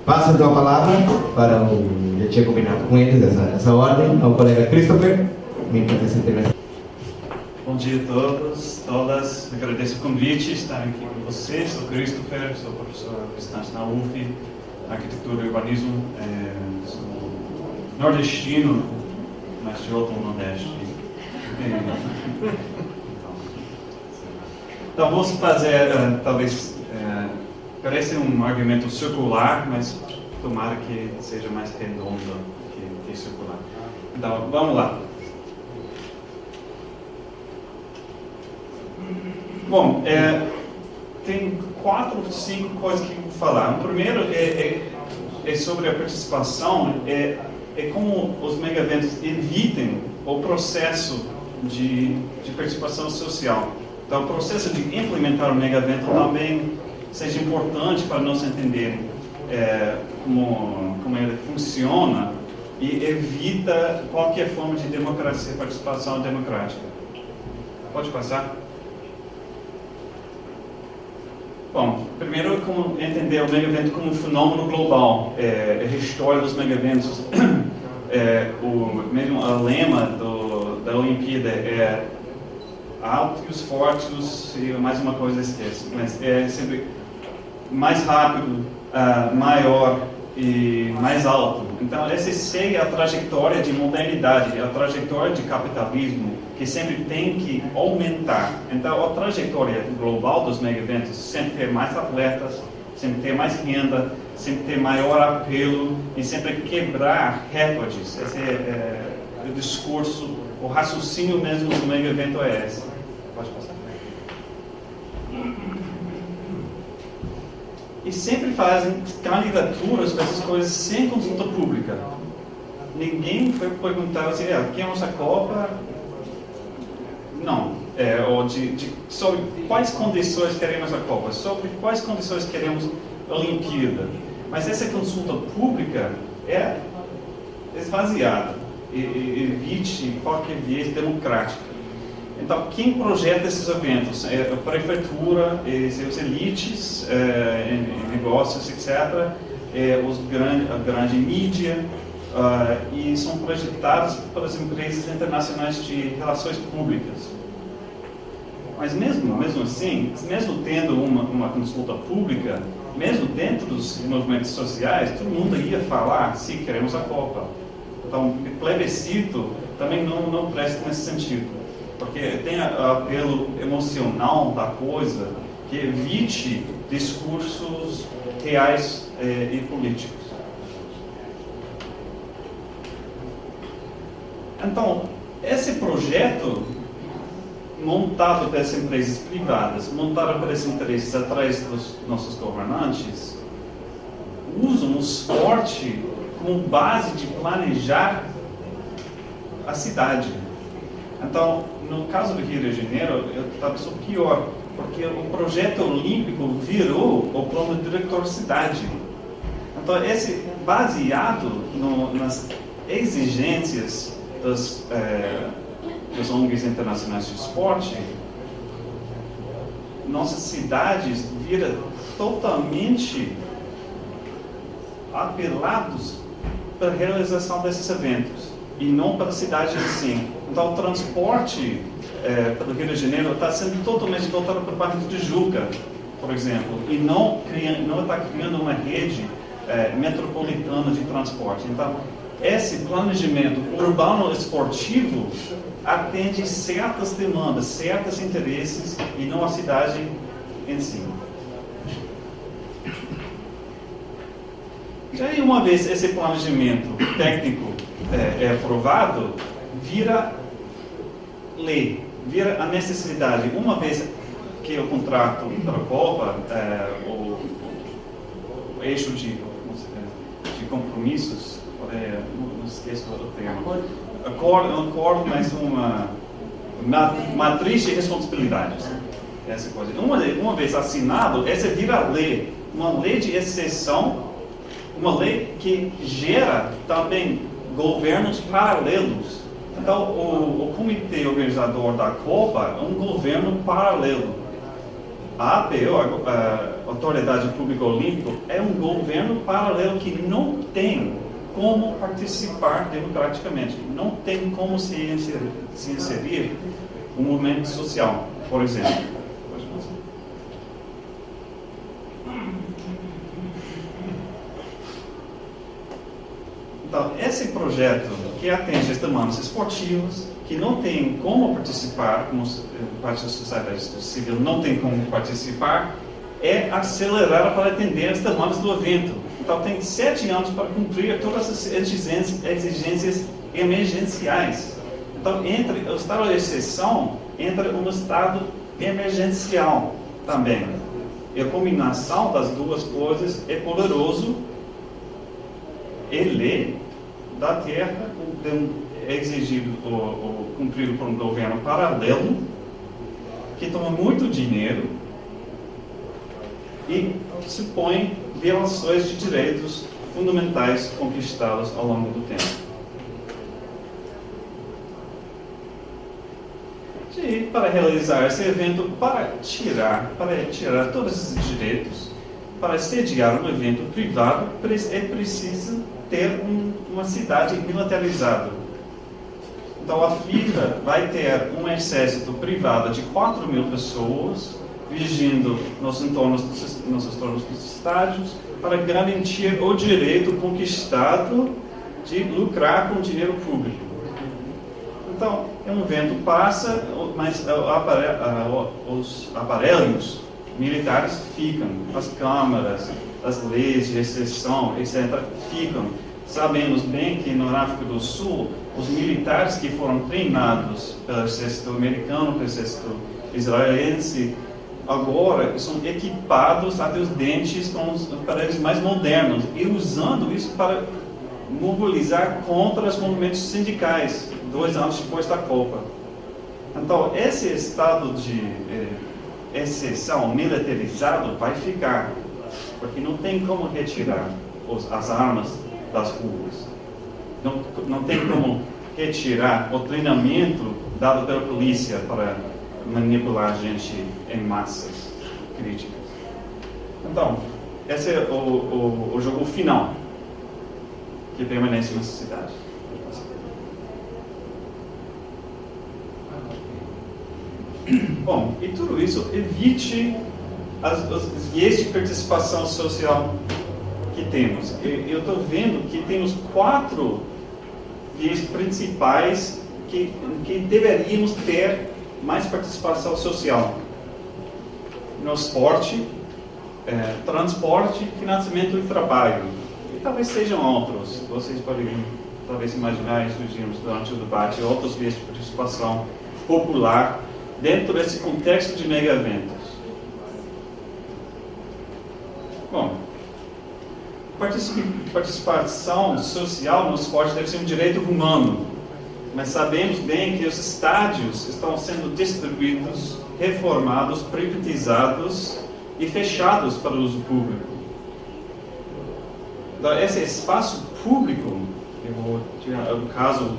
Passo então a palavra para o... Eu tinha combinado com eles essa ordem, ao colega Christopher. Bom dia a todos, todas. Agradeço o convite, estar aqui com vocês. Sou Christopher, sou professor visitante na UF, arquitetura e urbanismo. Sou nordestino, mas de outro nordeste. Então, vamos fazer, talvez, parece um argumento circular, mas tomara que seja mais redondo que circular. Então, vamos lá. Bom, tem 4 ou 5 coisas que eu vou falar. O primeiro é sobre a participação, é como os megaeventos evitem o processo de participação social. Então, o processo de implementar o megaevento também seja importante para nós entendermos como ele funciona e evita qualquer forma de democracia, participação democrática. Pode passar? Bom, primeiro, como entender o megaevento como um fenômeno global, a história dos megaeventos, mesmo lema da Olimpíada é altos, fortes e mais uma coisa esquece, mas é sempre mais rápido, maior e mais alto. Então, essa segue a trajetória de modernidade, a trajetória de capitalismo, que sempre tem que aumentar. Então, a trajetória global dos megaeventos sempre ter mais atletas, sempre ter mais renda, sempre ter maior apelo e sempre quebrar recordes. Esse é o discurso, o raciocínio mesmo do megaevento é esse. Pode passar. E sempre fazem candidaturas para essas coisas sem consulta pública. Ninguém foi perguntar assim, queremos a Copa? Não. Ou sobre quais condições queremos a Copa, sobre quais condições queremos a Olimpíada. Mas essa consulta pública é esvaziada e evite qualquer viés democrática. Então, quem projeta esses eventos? A prefeitura, seus elites, negócios, etc., a grande mídia, e são projetados pelas empresas internacionais de relações públicas. Mas mesmo assim, mesmo tendo uma consulta pública, mesmo dentro dos movimentos sociais, todo mundo ia falar se queremos a Copa. Então, o plebiscito também não presta nesse sentido. Porque tem o apelo emocional da coisa que evite discursos reais e políticos. Então, esse projeto montado pelas empresas privadas, montado pelos interesses atrás dos nossos governantes, usam o esporte como base de planejar a cidade. Então, no caso do Rio de Janeiro, talvez o pior, porque o projeto olímpico virou o plano diretor cidade. Então, esse baseado nas exigências das ONGs internacionais de esporte, nossas cidades viram totalmente apelados para a realização desses eventos e não para a cidade em si. Então, o transporte pelo Rio de Janeiro está sendo totalmente voltado para o bairro de Tijuca, por exemplo, e não está criando uma rede metropolitana de transporte. Então, esse planejamento urbano esportivo atende certas demandas, certos interesses e não a cidade em si. E aí, uma vez esse planejamento técnico é aprovado, vira lei, vira a necessidade. Uma vez que o contrato para a Copa, o eixo de compromissos, não esqueço o termo, acordo, mas uma matriz de responsabilidades, essa coisa. Uma vez assinado, essa vira lei, uma lei de exceção, uma lei que gera também governos paralelos. Então, o comitê organizador da Copa é um governo paralelo. A APO, a Autoridade Pública Olímpica é um governo paralelo que não tem como participar democraticamente, não tem como se inserir no movimento social, por exemplo. Então, esse projeto que atende as demandas esportivas, que não tem como participar, como parte da sociedade civil não tem como participar, é acelerar para atender as demandas do evento. Então, tem 7 anos para cumprir todas as exigências emergenciais. Então, entre o estado de exceção, entra um estado emergencial também. E a combinação das duas coisas é poderoso. Ele, da terra, é exigido ou cumprido por um governo paralelo, que toma muito dinheiro e supõe violações de direitos fundamentais conquistados ao longo do tempo. E para realizar esse evento, para tirar todos esses direitos, para sediar um evento privado, é preciso ter uma cidade militarizada. Então a FIFA vai ter um exército privado de 4.000 pessoas vigiando nos entornos dos estádios para garantir o direito conquistado de lucrar com dinheiro público. Então, um evento passa, mas os aparelhos militares ficam, as câmaras, as leis de exceção, etc., ficam. Sabemos bem que no África do Sul, os militares que foram treinados pelo exército americano, pelo exército israelense, agora são equipados até os dentes com os aparelhos mais modernos e usando isso para mobilizar contra os movimentos sindicais 2 anos depois da Copa. Então, esse estado de exceção militarizado vai ficar, porque não tem como retirar as armas das ruas. Não tem como retirar o treinamento dado pela polícia para manipular a gente em massas críticas. Então, esse é o jogo final que permanece na sociedade. Bom, e tudo isso evite os viés de participação social que temos. Eu estou vendo que temos 4 viés principais que deveríamos ter mais participação social. No esporte, transporte, financiamento e trabalho. E talvez sejam outros. Vocês podem talvez imaginar e sugerirmos durante o debate outros viés de participação popular dentro desse contexto de mega-eventos. Bom, participação social no esporte deve ser um direito humano, mas sabemos bem que os estádios estão sendo destruídos, reformados, privatizados e fechados para o uso público. Então, esse espaço público, eu vou tirar o caso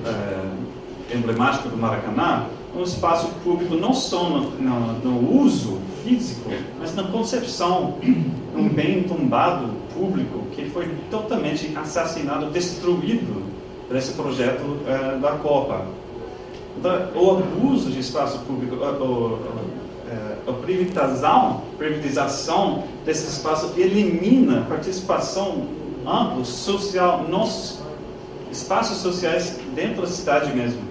emblemático do Maracanã, um espaço público não só no uso físico, mas na concepção, um bem tombado público que foi totalmente assassinado, destruído por esse projeto da Copa. Então, o abuso de espaço público, a privatização desse espaço elimina participação ampla, social, nos espaços sociais dentro da cidade mesmo.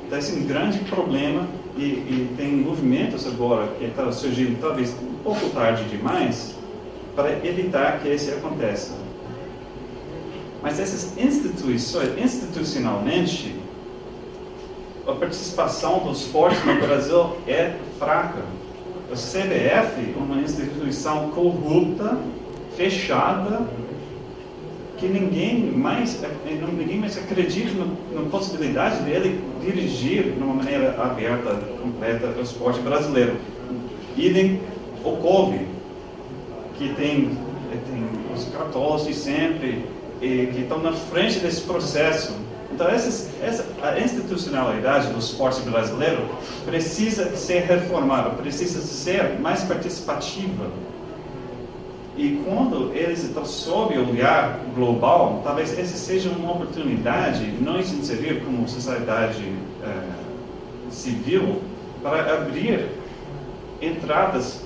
Então, esse é um grande problema e tem movimentos agora que estão surgindo talvez um pouco tarde demais para evitar que isso aconteça. Mas essas instituições, institucionalmente, a participação do esporte no Brasil é fraca. A CBF é uma instituição corrupta, fechada, que ninguém mais acredita na possibilidade dele dirigir de uma maneira aberta, completa, o esporte brasileiro. Idem o COB, que tem os católicos de sempre, e que estão na frente desse processo. Então, a institucionalidade do esporte brasileiro precisa ser reformada, precisa ser mais participativa. E quando eles estão sob o olhar global, talvez essa seja uma oportunidade de nós inserir como sociedade civil para abrir entradas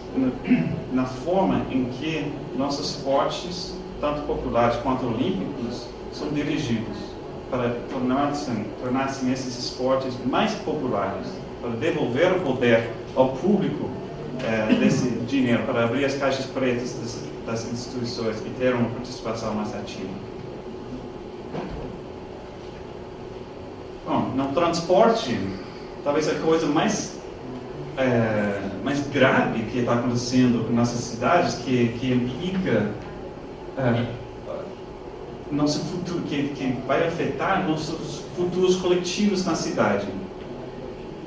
na forma em que nossos esportes, tanto populares quanto olímpicos, são dirigidos, para tornar-se esses esportes mais populares, para devolver o poder ao público desse dinheiro, para abrir as caixas pretas das instituições e ter uma participação mais ativa. Bom, no transporte, talvez a coisa mais grave que está acontecendo em nossas cidades, que implica nosso futuro, que vai afetar nossos futuros coletivos na cidade.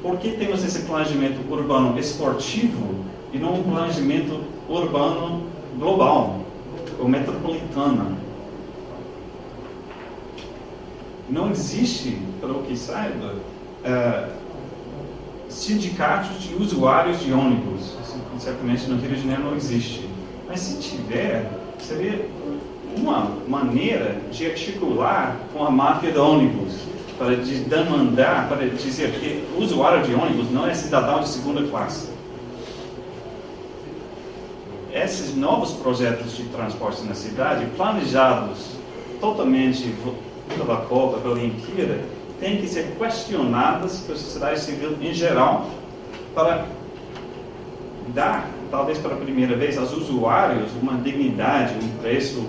Por que temos esse planejamento urbano esportivo e não um planejamento urbano global ou metropolitano? Não existe, pelo que saiba, sindicatos de usuários de ônibus. Certamente no Rio de Janeiro não existe. Mas se tiver, seria uma maneira de articular com a máfia do ônibus, para demandar, para dizer que o usuário de ônibus não é cidadão de segunda classe. Esses novos projetos de transporte na cidade, planejados totalmente pela Copa, pela Olimpíada, têm que ser questionadas pela sociedade civil em geral, para dar, talvez pela primeira vez, aos usuários uma dignidade, um preço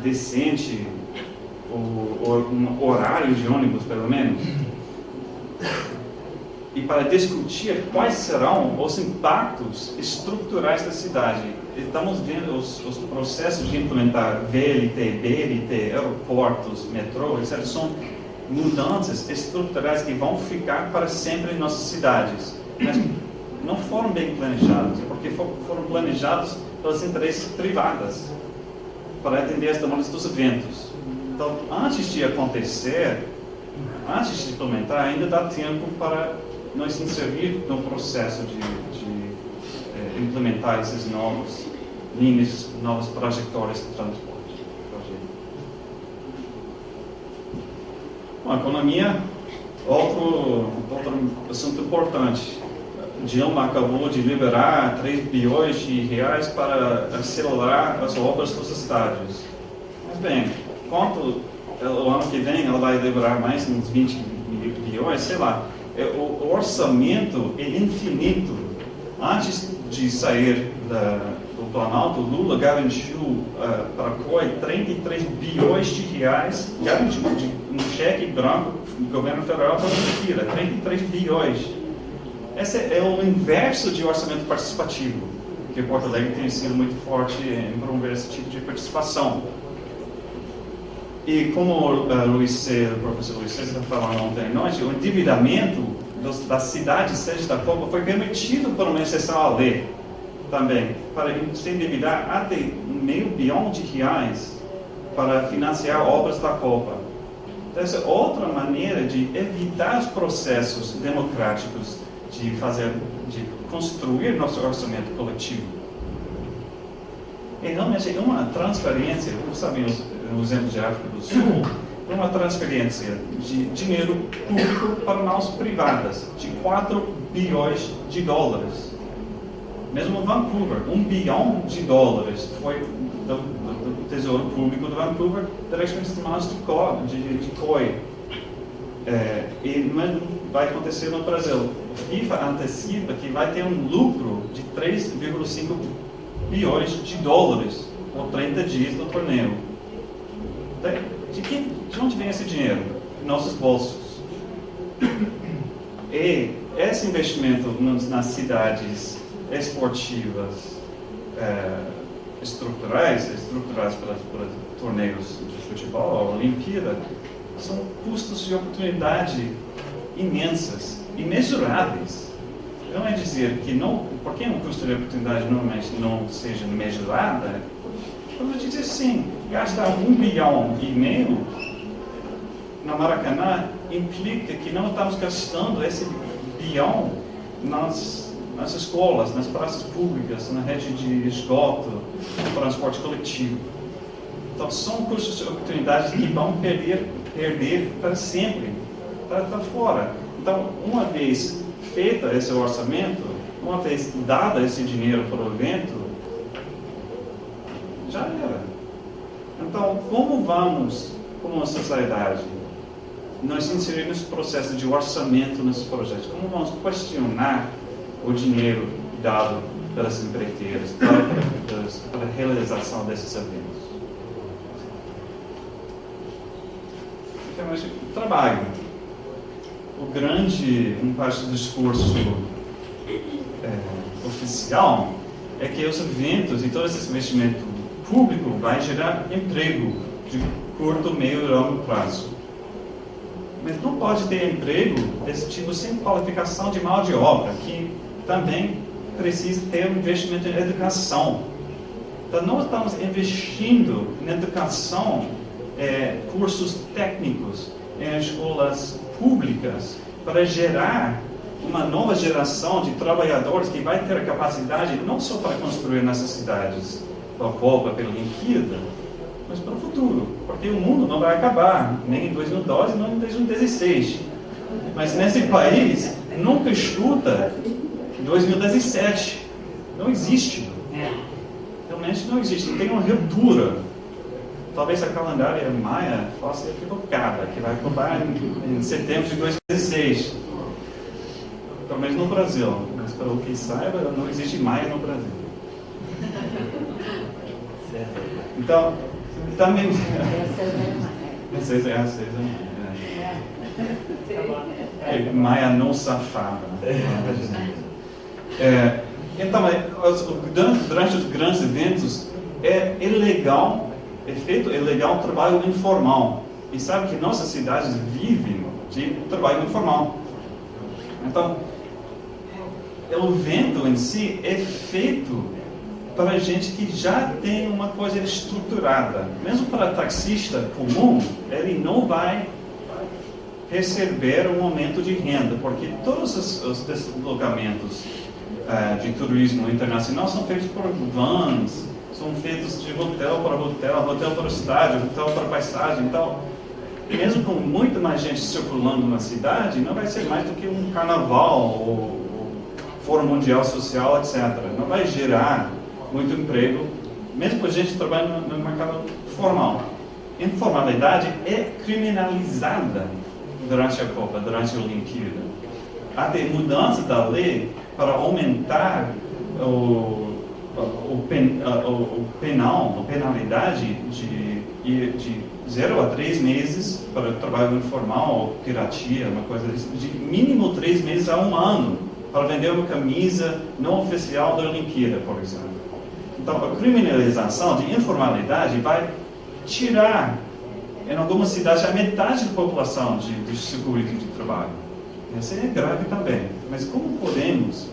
decente, ou um horário de ônibus, pelo menos. E para discutir quais serão os impactos estruturais da cidade. Estamos vendo os processos de implementar VLT, BRT, aeroportos, metrô, etc. São mudanças estruturais que vão ficar para sempre em nossas cidades. Mas não foram bem planejados, porque foram planejados pelas interesses privadas, para atender as demandas dos eventos. Então, antes de acontecer, antes de implementar, ainda dá tempo para nós inserir no processo de implementar essas novas linhas, novas trajetórias de transporte. Bom, a economia, outro assunto importante. Dilma acabou de liberar 3 bilhões de reais para acelerar as obras dos estádios. Mas bem, quanto o ano que vem ela vai liberar mais uns 20 bilhões, sei lá. O orçamento é infinito. Antes de sair do Planalto, Lula garantiu para a COI 33 bilhões de reais, garantiu um cheque branco do governo federal para a mentira, 33 bilhões. Esse é o inverso de orçamento participativo, que Porto Alegre tem sido muito forte em promover esse tipo de participação. E como o professor Luiz César está falando ontem à noite, o endividamento das cidades sede da Copa foi permitido por uma exceção à lei também, para se endividar até R$500 bilhão para financiar obras da Copa. Então, essa é outra maneira de evitar os processos democráticos de construir nosso orçamento coletivo. E realmente é uma transferência, como sabemos no exemplo de África do Sul, é uma transferência de dinheiro público para mãos privadas, de 4 bilhões de dólares. Mesmo Vancouver, 1 bilhão de dólares foi do Tesouro Público de Vancouver diretamente nas mãos de COI. E não vai acontecer no Brasil. O FIFA antecipa que vai ter um lucro de 3,5 bilhões de dólares por 30 dias do torneio. De onde vem esse dinheiro? Nossos bolsos. E esse investimento nas cidades esportivas estruturadas para torneios de futebol, a Olimpíada, são custos de oportunidade imensas, imensuráveis. Não é dizer que não, porque um custo de oportunidade normalmente não seja mesurada, vamos dizer sim, gastar 1,5 bilhão na Maracanã implica que não estamos gastando esse bilhão nas nas escolas, nas praças públicas, na rede de esgoto, no transporte coletivo. Então, são custos de oportunidades que vão perder para sempre, para fora. Então, uma vez feito esse orçamento, uma vez dado esse dinheiro para o evento, já era. Então, como vamos, como uma sociedade, nós inserimos processo de orçamento nesses projetos? Como vamos questionar o dinheiro dado pelas empreiteiras para a realização desses eventos? Então, trabalho. Uma parte do discurso oficial é que os eventos e todo esse investimento público vai gerar emprego de curto, meio e longo prazo. Mas não pode ter emprego desse tipo sem qualificação de mão de obra, que também precisa ter um investimento em educação. Então, nós estamos investindo em educação, cursos técnicos em escolas públicas para gerar uma nova geração de trabalhadores que vai ter a capacidade não só para construir nessas cidades pela Copa, pela Olimpíada, mas para o futuro, porque o mundo não vai acabar, nem em 2012, nem em 2016. Mas nesse país, nunca escuta 2017. Não existe. Realmente não existe. Tem uma ruptura. Talvez a calendária maia fosse equivocada, que vai acabar em setembro de 2016. Pelo menos no Brasil. Mas para o que saiba, não existe maia no Brasil. Então, também... Maia não safada. Então, durante os grandes eventos, é feito ilegal o trabalho informal. E sabe que nossas cidades vivem de trabalho informal. Então, o evento em si é feito para gente que já tem uma coisa estruturada. Mesmo para taxista comum, ele não vai receber um aumento de renda, porque todos os deslocamentos de turismo internacional são feitos por vans, são feitos de hotel para hotel, hotel para estádio, hotel para paisagem. Então, mesmo com muito mais gente circulando na cidade, não vai ser mais do que um carnaval ou Fórum Mundial Social, etc. Não vai gerar muito emprego, mesmo para gente trabalhando no mercado formal. Informalidade é criminalizada durante a Copa, durante a Olimpíada. Há de mudança da lei para aumentar a penalidade de 0 a 3 meses para trabalho informal ou piratia, uma coisa assim, de mínimo 3 meses a 1 ano para vender uma camisa não oficial da Olimpíada, por exemplo. Então, a criminalização de informalidade vai tirar, em algumas cidades, a metade da população de circuito de trabalho. Isso é grave também. Mas como podemos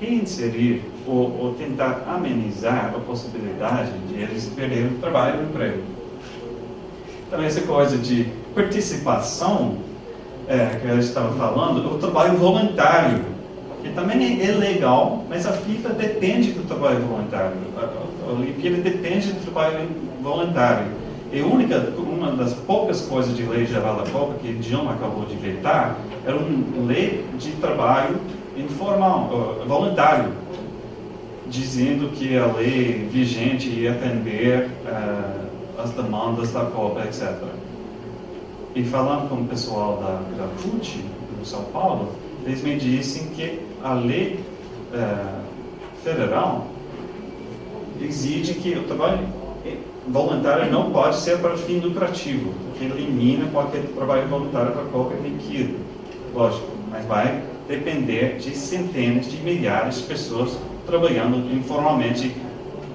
reinserir ou tentar amenizar a possibilidade de eles perderem o trabalho e o emprego? Então, essa coisa de participação que eu estava falando, o trabalho voluntário, que também é legal, mas a FIFA depende do trabalho voluntário. A Olimpíada depende do trabalho voluntário. E uma das poucas coisas de lei geral da Copa que Dilma acabou de vetar era uma lei de trabalho informal, voluntário, dizendo que a lei vigente ia atender as demandas da Copa, etc. E falando com o pessoal da CUT, do São Paulo, eles me disseram que a lei federal exige que o trabalho voluntário não pode ser para fim lucrativo, que elimina qualquer trabalho voluntário para qualquer Olimpíada. Lógico, mas vai depender de centenas de milhares de pessoas trabalhando informalmente,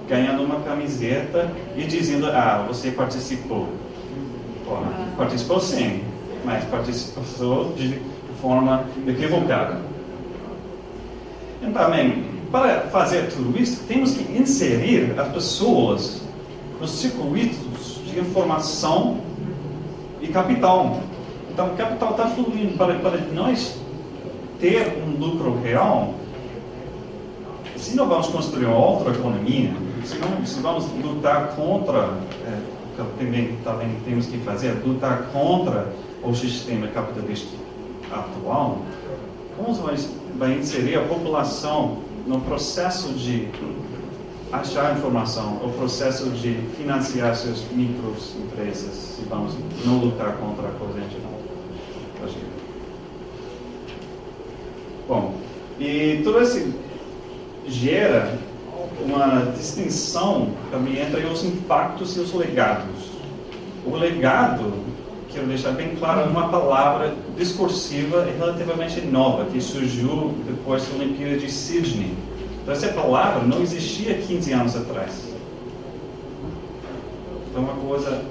ganhando uma camiseta e dizendo, você participou. Participou sim, mas participou de forma equivocada. Então, também, para fazer tudo isso, temos que inserir as pessoas nos circuitos de informação e capital. Então, o capital está fluindo para nós ter um lucro real, se não vamos construir uma outra economia, se vamos lutar contra, também temos que fazer, lutar contra o sistema capitalista atual, como vai inserir a população no processo de achar informação, o processo de financiar suas microempresas, se vamos não lutar contra a coisa em geral? Bom, e tudo isso gera uma distinção também entre os impactos e os legados. O legado, quero deixar bem claro, é uma palavra discursiva e relativamente nova, que surgiu depois da Olimpíada de Sydney. Então, essa palavra não existia 15 anos atrás. Então, uma coisa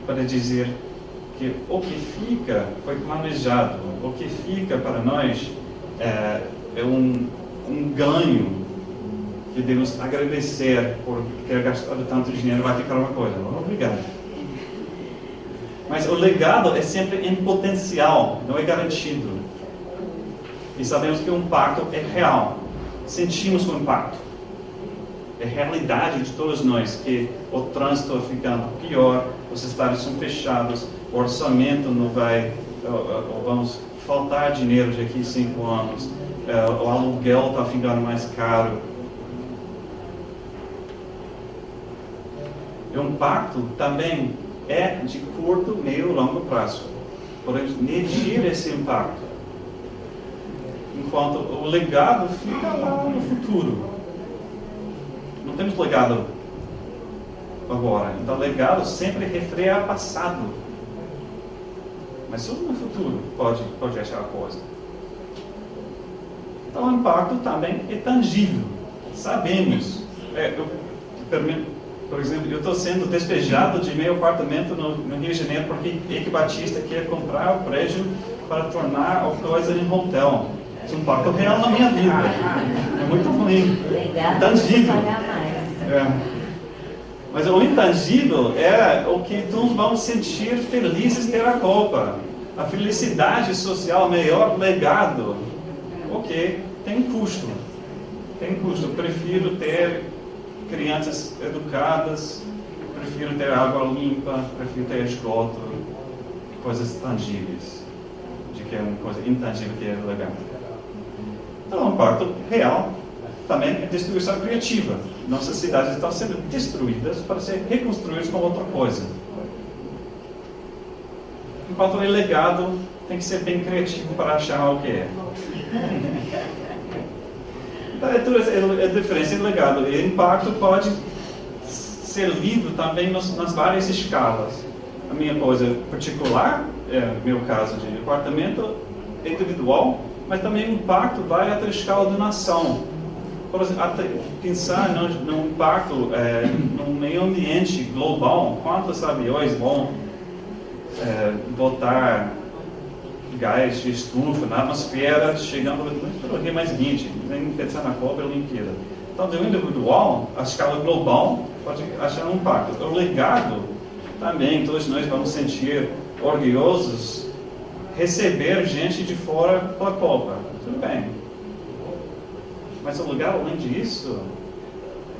para dizer que o que fica foi planejado, o que fica para nós é um ganho que devemos agradecer por ter gastado tanto dinheiro, vai ficar uma coisa, obrigado. Mas o legado é sempre em potencial, não é garantido. E sabemos que o impacto é real. Sentimos o impacto. É realidade de todos nós que o trânsito está ficando pior, os estádios são fechados, o orçamento não vai, vamos faltar dinheiro daqui a 5 anos, o aluguel está ficando mais caro. O impacto também é de curto, meio e longo prazo. Podemos medir esse impacto. Enquanto o legado fica lá no futuro. Não temos legado agora. Então, legado sempre refere ao passado. Mas só no futuro pode achar a coisa. Então, o impacto também é tangível. Sabemos. Por exemplo, eu estou sendo despejado de meu apartamento no Rio de Janeiro porque Eike Batista quer comprar o prédio para tornar a coisa em hotel. Isso é um impacto real na minha vida. É muito ruim. Intangível. Mas o intangível é o que todos vamos sentir felizes ter a Copa. A felicidade social, melhor legado. Ok, tem custo. Tem custo. Eu prefiro ter crianças educadas, prefiro ter água limpa, prefiro ter esgoto, coisas tangíveis, de que é uma coisa intangível que é legal. Então, o impacto real também é destruição criativa. Nossas cidades estão sendo destruídas para ser reconstruídas com outra coisa. Enquanto é legado, tem que ser bem criativo para achar o que é. Então, a diferença é legado. O impacto pode ser lido também nas várias escalas. A minha coisa particular, meu caso de apartamento individual, mas também o impacto vai até a escala da nação. Por exemplo, até pensar no impacto no meio ambiente global, quantos aviões vão botar gás de estufa na atmosfera, chegando para mais 20, nem pensar na Copa e a Olimpíada. Então, do individual, a escala global pode achar um impacto. O legado, também, todos nós vamos sentir orgulhosos receber gente de fora pela Copa. Tudo bem. Mas o legado, além disso,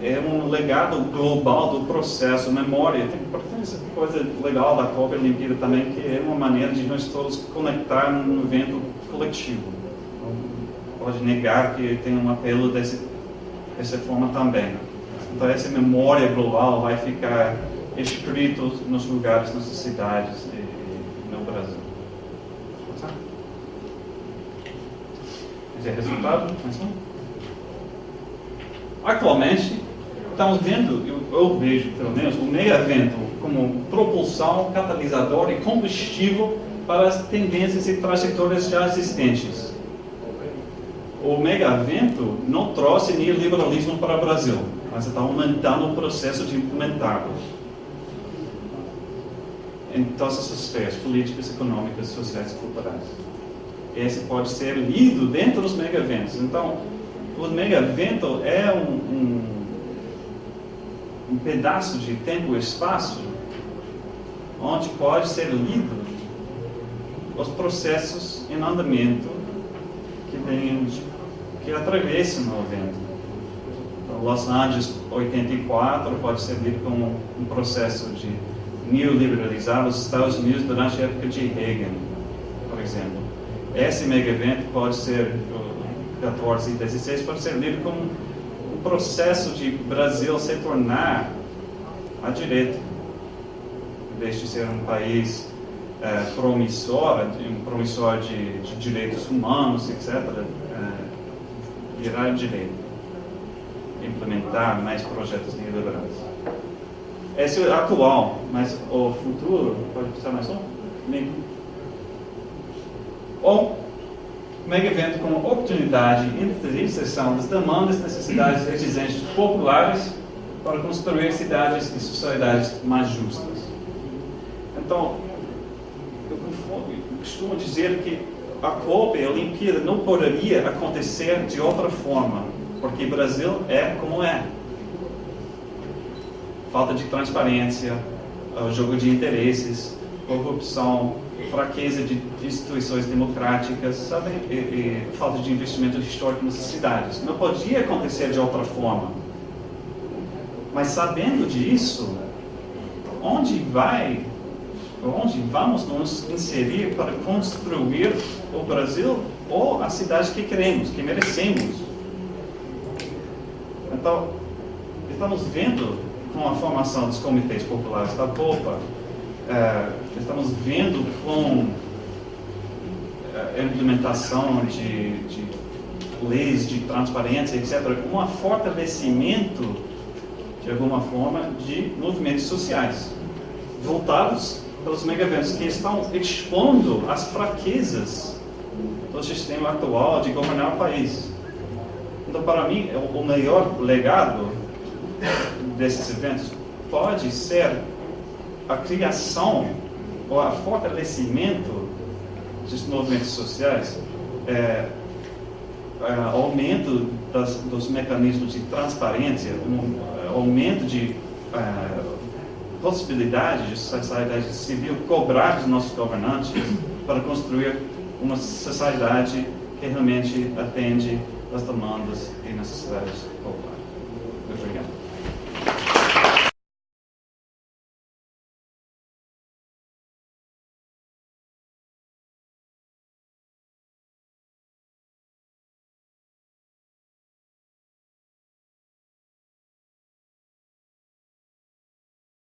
é um legado global do processo, memória. Tem essa coisa legal da Copa e Olimpíada também, que é uma maneira de nós todos conectar num evento coletivo. Não pode negar que tem um apelo dessa forma também. Então, essa memória global vai ficar escrito nos lugares, nas cidades e no Brasil. Esse é o resultado? Atualmente, estamos vendo, eu vejo pelo menos, o mega evento como propulsão, catalisador e combustível para as tendências e trajetórias já existentes. O mega evento não trouxe neoliberalismo para o Brasil, mas está aumentando o processo de implementá-lo em todas as esferas políticas, econômicas, sociais e culturais. Esse pode ser lido dentro dos mega eventos. Então, o mega evento é um pedaço de tempo e espaço onde pode ser lido os processos em andamento que que atravessam o evento. Então, Los Angeles 84 pode ser lido como um processo de neoliberalizar os Estados Unidos durante a época de Reagan, por exemplo. Esse mega evento pode ser, 14 e 16, pode ser lido como um processo de Brasil se tornar à direita, em vez de ser um país promissor de direitos humanos, etc., virar à direita, implementar mais projetos neoliberais. Esse é o atual, mas o futuro, pode precisar mais um? Ou mega evento como oportunidade de interseção das demandas, necessidades e exigências populares para construir cidades e sociedades mais justas. Então, eu costumo dizer que a Copa e a Olimpíada não poderia acontecer de outra forma, porque o Brasil é como é. Falta de transparência, jogo de interesses, corrupção, fraqueza de instituições democráticas, sabe? E falta de investimento histórico nas cidades. Não podia acontecer de outra forma. Mas sabendo disso, onde vamos nos inserir para construir o Brasil ou a cidade que queremos, que merecemos? Então, estamos vendo com a formação dos comitês populares da Copa, estamos vendo com a implementação de leis de transparência, etc., um fortalecimento, de alguma forma, de movimentos sociais, voltados pelos megaeventos que estão expondo as fraquezas do sistema atual de governar o país. Então, para mim, o maior legado desses eventos pode ser a criação ou o fortalecimento dos movimentos sociais, aumento dos mecanismos de transparência, aumento de possibilidade de sociedade civil cobrar dos nossos governantes para construir uma sociedade que realmente atende às demandas e necessidades populares. Muito obrigado.